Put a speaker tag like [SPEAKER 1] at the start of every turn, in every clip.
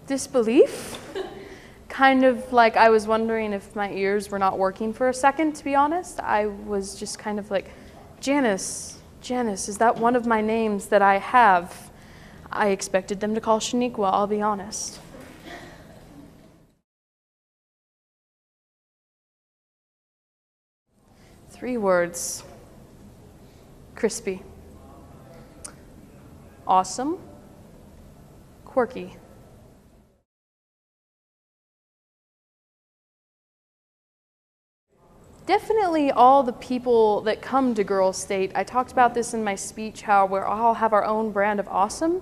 [SPEAKER 1] disbelief. Kind of like I was wondering if my ears were not working for a second, to be honest. I was just kind of like, Janice, is that one of my names that I have? I expected them to call Shaniqua, I'll be honest. Three words. Crispy. Awesome. Quirky. Definitely all the people that come to Girls State. I talked about this in my speech, how we all have our own brand of awesome.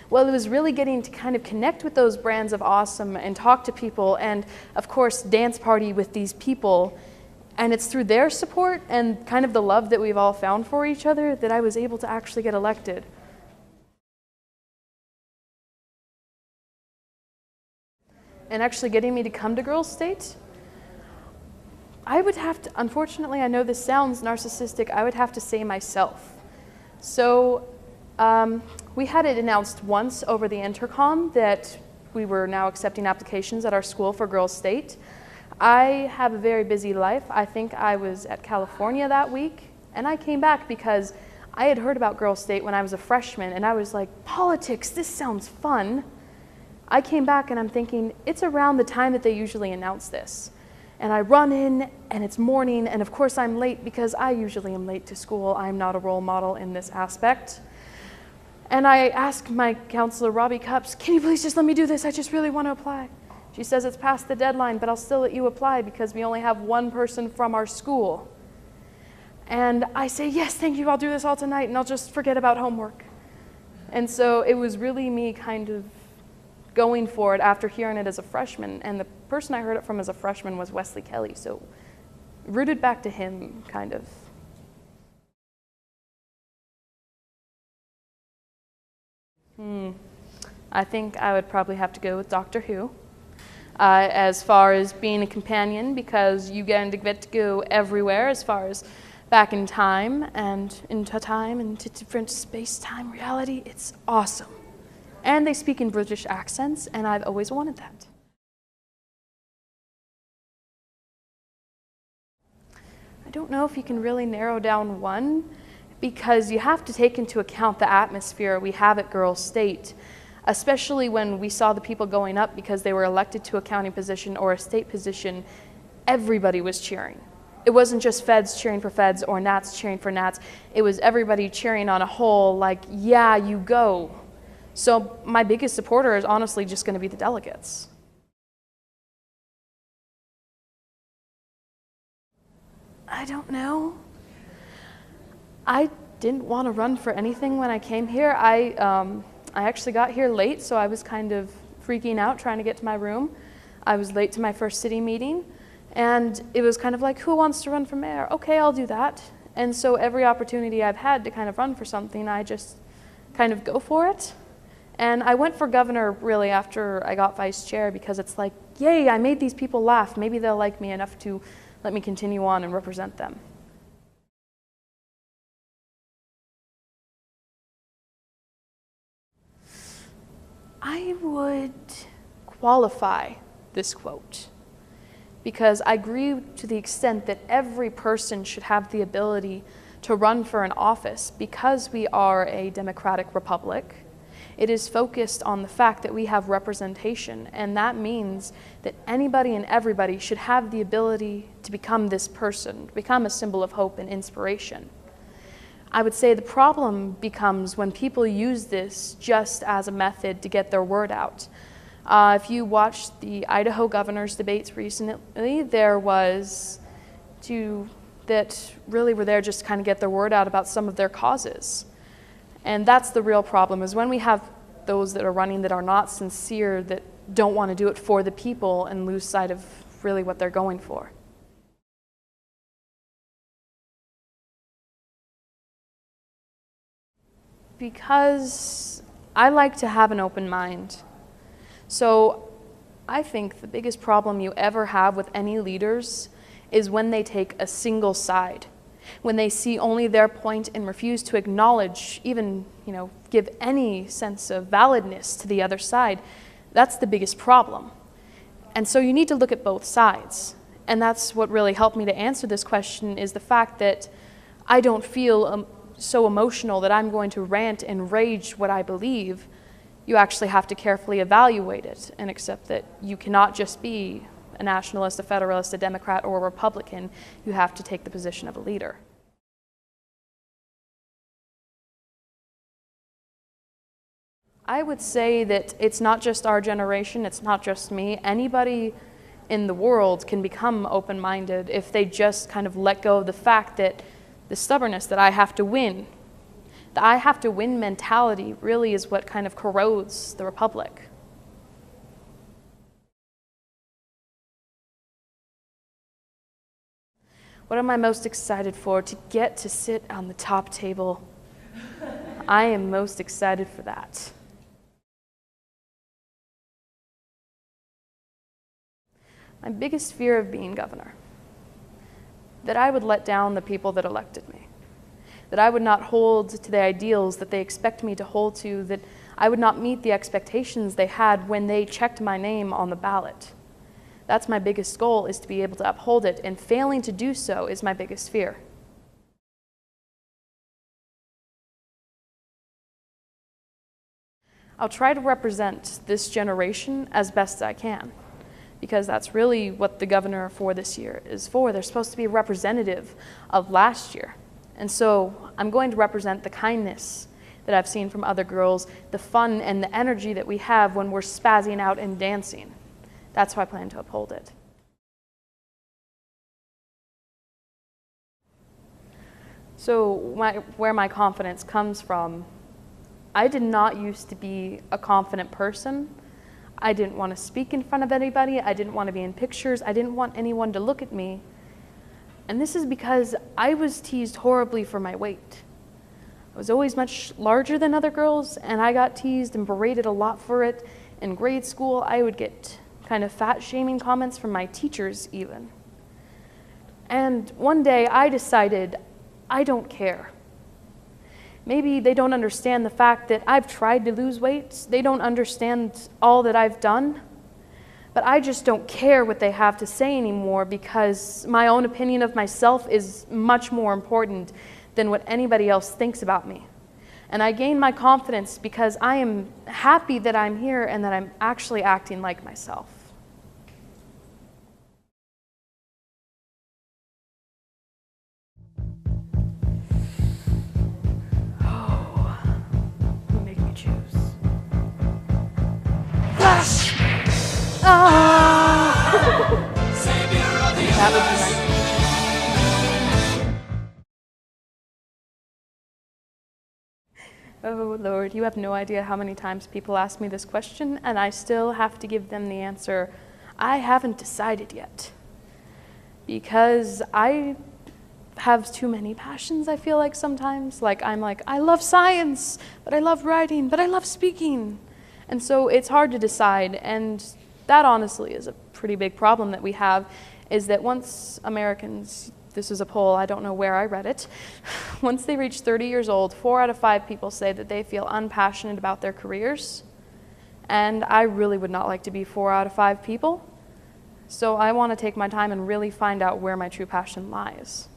[SPEAKER 1] Well, it was really getting to kind of connect with those brands of awesome and talk to people and, of course, dance party with these people. And it's through their support and kind of the love that we've all found for each other that I was able to actually get elected. And actually getting me to come to Girls State, I would have to, unfortunately, I know this sounds narcissistic, I would have to say myself. So we had it announced once over the intercom that we were now accepting applications at our school for Girls State. I have a very busy life. I think I was at California that week, and I came back because I had heard about Girls State when I was a freshman, and I was like, politics, this sounds fun. I came back and I'm thinking, it's around the time that they usually announce this. And I run in, and it's morning, and of course I'm late because I usually am late to school. I'm not a role model in this aspect. And I ask my counselor, Robbie Cups, can you please just let me do this? I just really want to apply. She says it's past the deadline, but I'll still let you apply because we only have one person from our school. And I say, yes, thank you, I'll do this all tonight, and I'll just forget about homework. And so it was really me kind of going for it after hearing it as a freshman, and the person I heard it from as a freshman was Wesley Kelly, so rooted back to him, kind of. I think I would probably have to go with Doctor Who as far as being a companion, because you get to go everywhere as far as back in time and into time and into different space-time reality. It's awesome. And they speak in British accents, and I've always wanted that. I don't know if you can really narrow down one, because you have to take into account the atmosphere we have at Girls State, especially when we saw the people going up because they were elected to a county position or a state position. Everybody was cheering. It wasn't just feds cheering for feds or Nats cheering for Nats. It was everybody cheering on a whole, like, yeah, you go. So my biggest supporter is honestly just going to be the delegates. I don't know. I didn't want to run for anything when I came here. I actually got here late, so I was kind of freaking out trying to get to my room. I was late to my first city meeting, and it was kind of like, who wants to run for mayor? Okay, I'll do that. And so every opportunity I've had to kind of run for something, I just kind of go for it. And I went for governor really after I got vice chair, because it's like, yay, I made these people laugh. Maybe they'll like me enough to let me continue on and represent them. I would qualify this quote, because I agree to the extent that every person should have the ability to run for an office. Because we are a democratic republic, it is focused on the fact that we have representation, and that means that anybody and everybody should have the ability to become this person, to become a symbol of hope and inspiration. I would say the problem becomes when people use this just as a method to get their word out. If you watched the Idaho governor's debates recently, there was two that really were there just to kind of get their word out about some of their causes. And that's the real problem, is when we have those that are running that are not sincere, that don't want to do it for the people, and lose sight of really what they're going for. Because I like to have an open mind. So I think the biggest problem you ever have with any leaders is when they take a single side. When they see only their point and refuse to acknowledge, even, give any sense of validness to the other side. That's the biggest problem. And so you need to look at both sides. And that's what really helped me to answer this question, is the fact that I don't feel so emotional that I'm going to rant and rage what I believe. You actually have to carefully evaluate it and accept that you cannot just be a nationalist, a federalist, a Democrat, or a Republican. You have to take the position of a leader. I would say that it's not just our generation, it's not just me. Anybody in the world can become open-minded if they just kind of let go of the fact that the stubbornness that I have to win. The I have to win mentality really is what kind of corrodes the republic. What am I most excited for? To get to sit on the top table. I am most excited for that. My biggest fear of being governor, that I would let down the people that elected me, that I would not hold to the ideals that they expect me to hold to, that I would not meet the expectations they had when they checked my name on the ballot. That's my biggest goal, is to be able to uphold it, and failing to do so is my biggest fear. I'll try to represent this generation as best I can, because that's really what the governor for this year is for. They're supposed to be representative of last year. And so I'm going to represent the kindness that I've seen from other girls, the fun and the energy that we have when we're spazzing out and dancing. That's how I plan to uphold it. So where my confidence comes from, I did not used to be a confident person. I didn't want to speak in front of anybody. I didn't want to be in pictures. I didn't want anyone to look at me. And this is because I was teased horribly for my weight. I was always much larger than other girls, and I got teased and berated a lot for it. In grade school, I would get kind of fat-shaming comments from my teachers even. And one day I decided, I don't care. Maybe they don't understand the fact that I've tried to lose weight. They don't understand all that I've done. But I just don't care what they have to say anymore, because my own opinion of myself is much more important than what anybody else thinks about me. And I gain my confidence because I am happy that I'm here and that I'm actually acting like myself. That would be nice. Oh Lord, you have no idea how many times people ask me this question, and I still have to give them the answer, I haven't decided yet. Because I have too many passions, I feel like sometimes. I'm like, I love science, but I love writing, but I love speaking. And so it's hard to decide, and that honestly is a pretty big problem that we have, is that once Americans, this is a poll, I don't know where I read it, once they reach 30 years old, 4 out of 5 people say that they feel unpassionate about their careers. And I really would not like to be 4 out of 5 people. So I want to take my time and really find out where my true passion lies.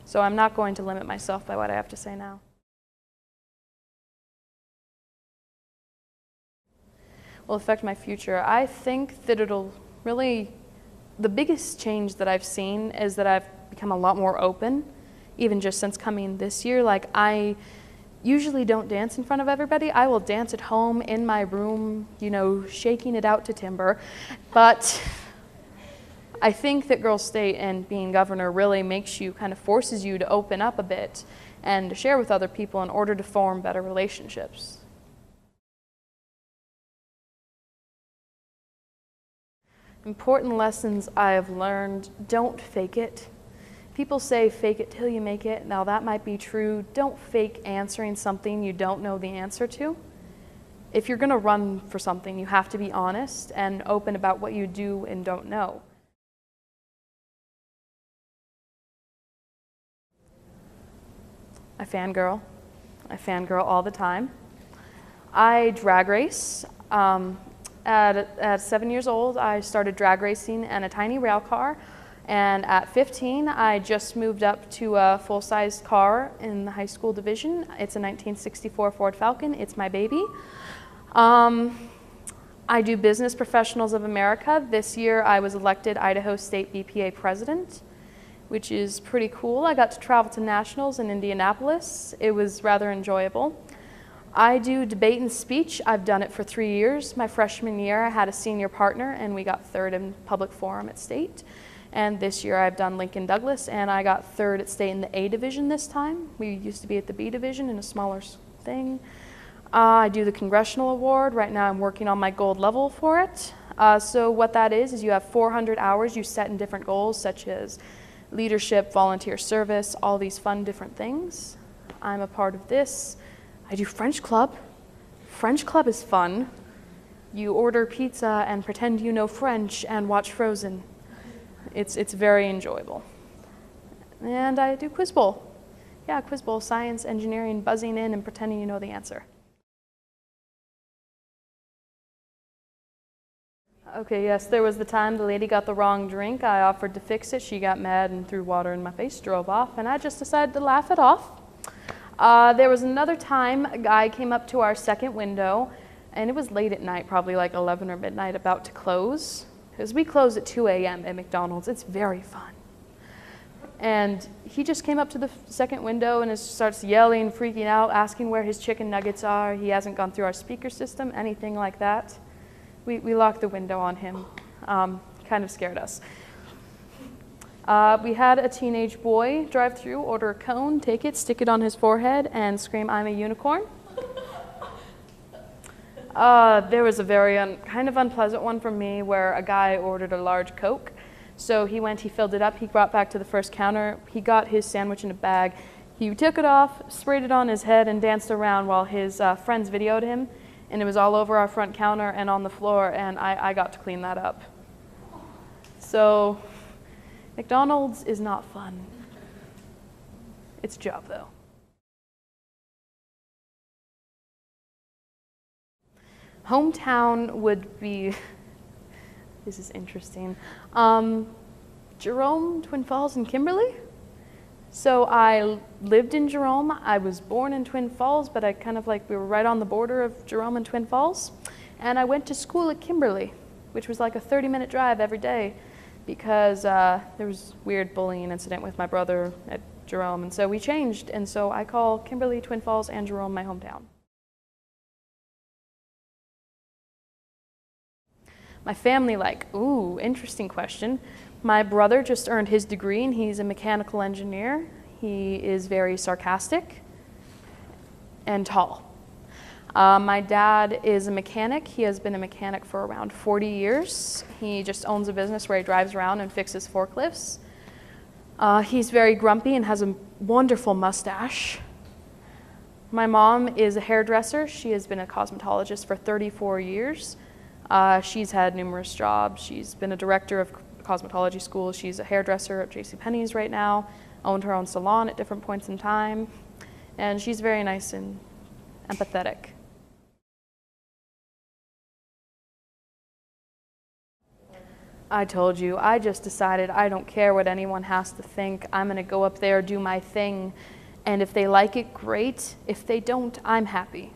[SPEAKER 1] So I'm not going to limit myself by what I have to say now. Will affect my future. I think that it'll really, the biggest change that I've seen is that I've become a lot more open, even just since coming this year. I usually don't dance in front of everybody. I will dance at home in my room, shaking it out to timber. But I think that Girls State and being governor really forces you to open up a bit and to share with other people in order to form better relationships. Important lessons I have learned: don't fake it. People say fake it till you make it. Now that might be true. Don't fake answering something you don't know the answer to. If you're going to run for something, you have to be honest and open about what you do and don't know. I fangirl. I fangirl all the time. I drag race. At 7 years old, I started drag racing in a tiny rail car. And at 15, I just moved up to a full-size car in the high school division. It's a 1964 Ford Falcon. It's my baby. I do Business Professionals of America. This year, I was elected Idaho State BPA president, which is pretty cool. I got to travel to nationals in Indianapolis. It was rather enjoyable. I do debate and speech. I've done it for 3 years. My freshman year, I had a senior partner, and we got third in public forum at state. And this year I've done Lincoln Douglas, and I got third at state in the A division this time. We used to be at the B division in a smaller thing. I do the Congressional Award. Right now I'm working on my gold level for it. So what that is you have 400 hours you set in different goals, such as leadership, volunteer service, all these fun different things. I'm a part of this. I do French Club. French Club is fun. You order pizza and pretend you know French and watch Frozen. It's very enjoyable. And I do Quiz Bowl. Yeah, Quiz Bowl, science, engineering, buzzing in and pretending you know the answer. Okay, yes, there was the time the lady got the wrong drink. I offered to fix it. She got mad and threw water in my face, drove off, and I just decided to laugh it off. There was another time a guy came up to our second window, and it was late at night, probably like 11 or midnight, about to close. Because we close at 2 a.m. at McDonald's. It's very fun. And he just came up to the second window and starts yelling, freaking out, asking where his chicken nuggets are. He hasn't gone through our speaker system, anything like that. We locked the window on him. Kind of scared us. We had a teenage boy drive through, order a cone, take it, stick it on his forehead, and scream, "I'm a unicorn." There was a very kind of unpleasant one for me where a guy ordered a large Coke. So he went, he filled it up, he brought back to the first counter, he got his sandwich in a bag, he took it off, sprayed it on his head, and danced around while his friends videoed him. And it was all over our front counter and on the floor, and I got to clean that up. So McDonald's is not fun. It's a job, though. Hometown would be, this is interesting, Jerome, Twin Falls, and Kimberly. So I lived in Jerome. I was born in Twin Falls, but we were right on the border of Jerome and Twin Falls. And I went to school at Kimberly, which was like a 30-minute drive every day because there was weird bullying incident with my brother at Jerome. And so we changed. And so I call Kimberly, Twin Falls, and Jerome my hometown. My family, ooh, interesting question. My brother just earned his degree and he's a mechanical engineer. He is very sarcastic and tall. My dad is a mechanic. He has been a mechanic for around 40 years. He just owns a business where he drives around and fixes forklifts. He's very grumpy and has a wonderful mustache. My mom is a hairdresser. She has been a cosmetologist for 34 years. She's had numerous jobs. She's been a director of cosmetology school. She's a hairdresser at JCPenney's right now, owned her own salon at different points in time, and she's very nice and empathetic. I told you, I just decided I don't care what anyone has to think. I'm gonna go up there, do my thing, and if they like it, great. If they don't, I'm happy.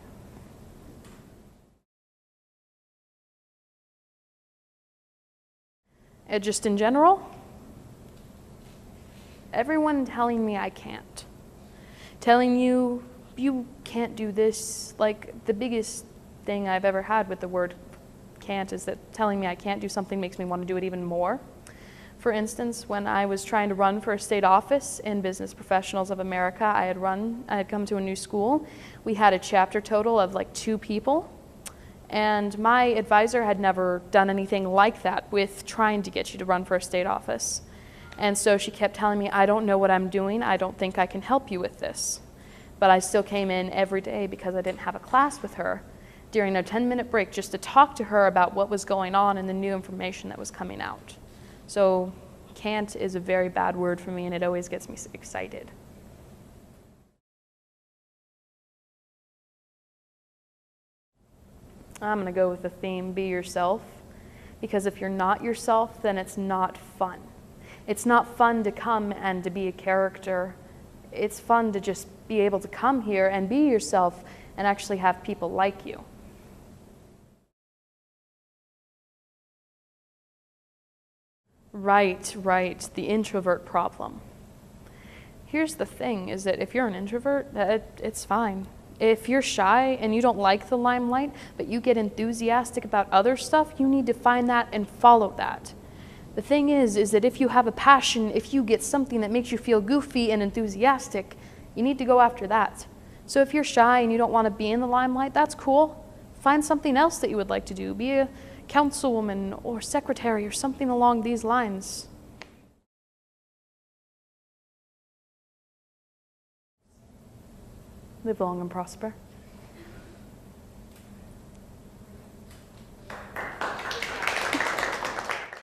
[SPEAKER 1] Just in general, everyone telling me I can't. Telling you, you can't do this. Like, the biggest thing I've ever had with the word can't is that telling me I can't do something makes me want to do it even more. For instance, when I was trying to run for a state office in Business Professionals of America, I had come to a new school. We had a chapter total of 2 people. And my advisor had never done anything like that with trying to get you to run for a state office. And so she kept telling me, I don't know what I'm doing. I don't think I can help you with this. But I still came in every day because I didn't have a class with her during a 10-minute break just to talk to her about what was going on and the new information that was coming out. So can't is a very bad word for me, and it always gets me excited. I'm going to go with the theme, be yourself, because if you're not yourself, then it's not fun. It's not fun to come and to be a character. It's fun to just be able to come here and be yourself and actually have people like you. Right, the introvert problem. Here's the thing, is that if you're an introvert, it's fine. If you're shy and you don't like the limelight, but you get enthusiastic about other stuff, you need to find that and follow that. The thing is that if you have a passion, if you get something that makes you feel goofy and enthusiastic, you need to go after that. So if you're shy and you don't want to be in the limelight, that's cool. Find something else that you would like to do. Be a councilwoman or secretary or something along these lines. Live long and prosper.